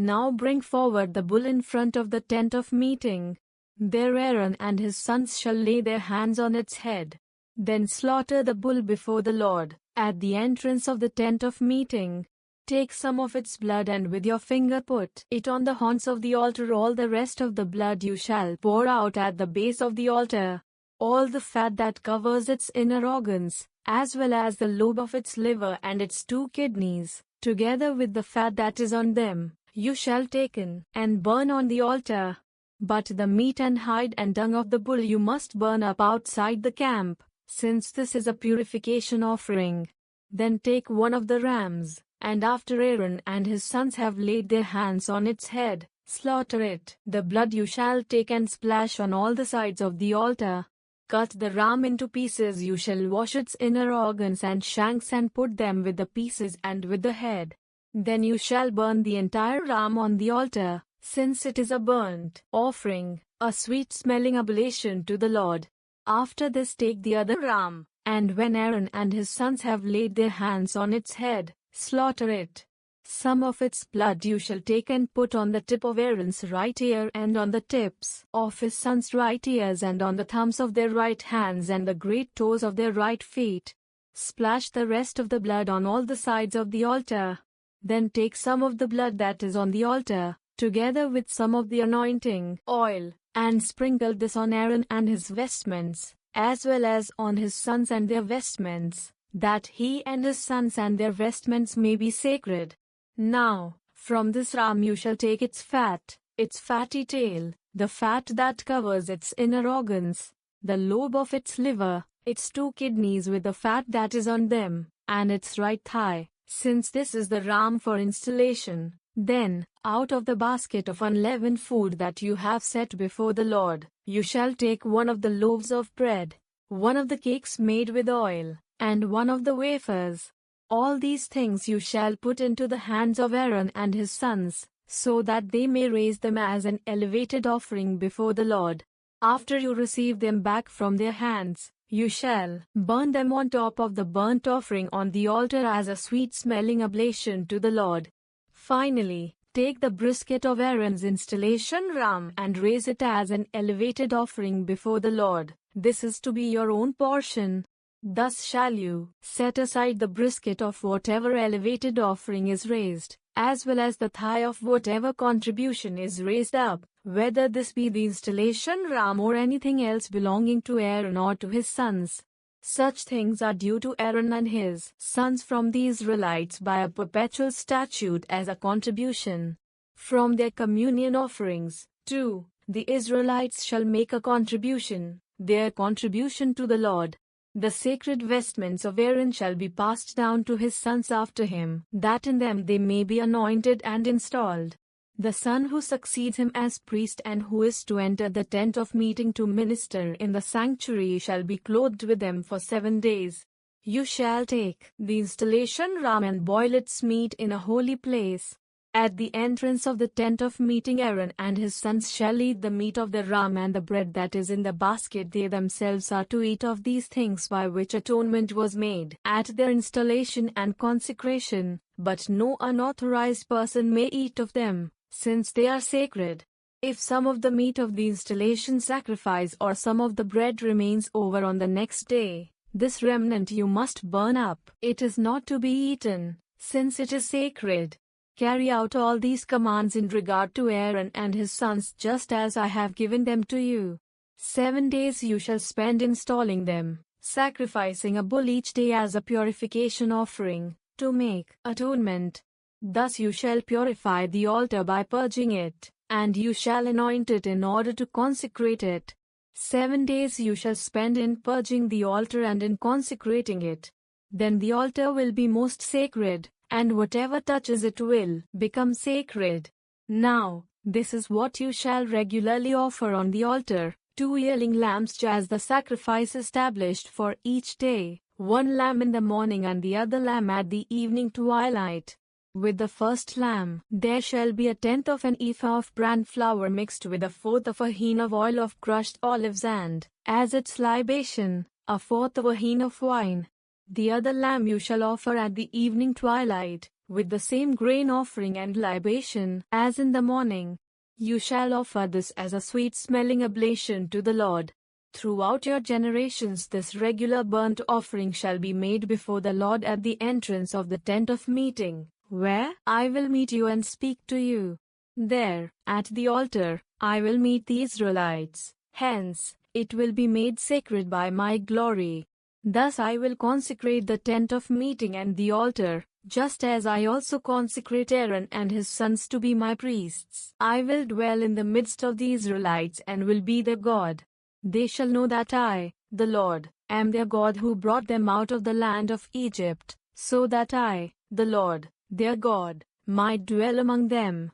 Now bring forward the bull in front of the tent of meeting. There Aaron and his sons shall lay their hands on its head. Then slaughter the bull before the Lord, at the entrance of the tent of meeting. Take some of its blood and with your finger put it on the horns of the altar. All the rest of the blood you shall pour out at the base of the altar. All the fat that covers its inner organs, as well as the lobe of its liver and its 2 kidneys, together with the fat that is on them, you shall take in and burn on the altar. But the meat and hide and dung of the bull you must burn up outside the camp, since this is a purification offering. Then take one of the rams, and after Aaron and his sons have laid their hands on its head, slaughter it. The blood you shall take and splash on all the sides of the altar. Cut the ram into pieces. You shall wash its inner organs and shanks and put them with the pieces and with the head. Then you shall burn the entire ram on the altar, since it is a burnt offering, a sweet-smelling oblation to the Lord. After this take the other ram, and when Aaron and his sons have laid their hands on its head, slaughter it. Some of its blood you shall take and put on the tip of Aaron's right ear and on the tips of his sons' right ears and on the thumbs of their right hands and the great toes of their right feet. Splash the rest of the blood on all the sides of the altar. Then take some of the blood that is on the altar, together with some of the anointing oil, and sprinkle this on Aaron and his vestments, as well as on his sons and their vestments, that he and his sons and their vestments may be sacred. Now, from this ram you shall take its fatty tail, the fat that covers its inner organs, the lobe of its liver, its 2 kidneys with the fat that is on them, and its right thigh, since this is the ram for installation. Then, out of the basket of unleavened food that you have set before the Lord, you shall take one of the loaves of bread, one of the cakes made with oil, and one of the wafers. All these things you shall put into the hands of Aaron and his sons, so that they may raise them as an elevated offering before the Lord. After you receive them back from their hands, you shall burn them on top of the burnt offering on the altar as a sweet-smelling oblation to the Lord. Finally, take the brisket of Aaron's installation ram and raise it as an elevated offering before the Lord. This is to be your own portion. Thus shall you set aside the brisket of whatever elevated offering is raised, as well as the thigh of whatever contribution is raised up, whether this be the installation ram or anything else belonging to Aaron or to his sons. Such things are due to Aaron and his sons from the Israelites by a perpetual statute as a contribution. From their communion offerings, too, the Israelites shall make a contribution, their contribution to the Lord. The sacred vestments of Aaron shall be passed down to his sons after him, that in them they may be anointed and installed. The son who succeeds him as priest and who is to enter the tent of meeting to minister in the sanctuary shall be clothed with them for 7 days. You shall take the installation ram and boil its meat in a holy place. At the entrance of the tent of meeting Aaron and his sons shall eat the meat of the ram and the bread that is in the basket. They themselves are to eat of these things by which atonement was made at their installation and consecration, but no unauthorized person may eat of them, since they are sacred. If some of the meat of the installation sacrifice or some of the bread remains over on the next day, this remnant you must burn up. It is not to be eaten, since it is sacred. Carry out all these commands in regard to Aaron and his sons just as I have given them to you. 7 days you shall spend installing them, sacrificing a bull each day as a purification offering, to make atonement. Thus you shall purify the altar by purging it, and you shall anoint it in order to consecrate it. 7 days you shall spend in purging the altar and in consecrating it. Then the altar will be most sacred, and whatever touches it will become sacred. Now, this is what you shall regularly offer on the altar: 2 yearling lambs as the sacrifice established for each day, 1 lamb in the morning and the other lamb at the evening twilight. With the first lamb, there shall be 1/10 of an ephah of bran flour mixed with 1/4 of a hin of oil of crushed olives and, as its libation, 1/4 of a hin of wine. The other lamb you shall offer at the evening twilight, with the same grain offering and libation as in the morning. You shall offer this as a sweet-smelling oblation to the Lord. Throughout your generations this regular burnt offering shall be made before the Lord at the entrance of the tent of meeting, where I will meet you and speak to you. There, at the altar, I will meet the Israelites. Hence, it will be made sacred by my glory. Thus I will consecrate the tent of meeting and the altar, just as I also consecrate Aaron and his sons to be my priests. I will dwell in the midst of the Israelites and will be their God. They shall know that I, the Lord, am their God who brought them out of the land of Egypt, so that I, the Lord, their God, might dwell among them.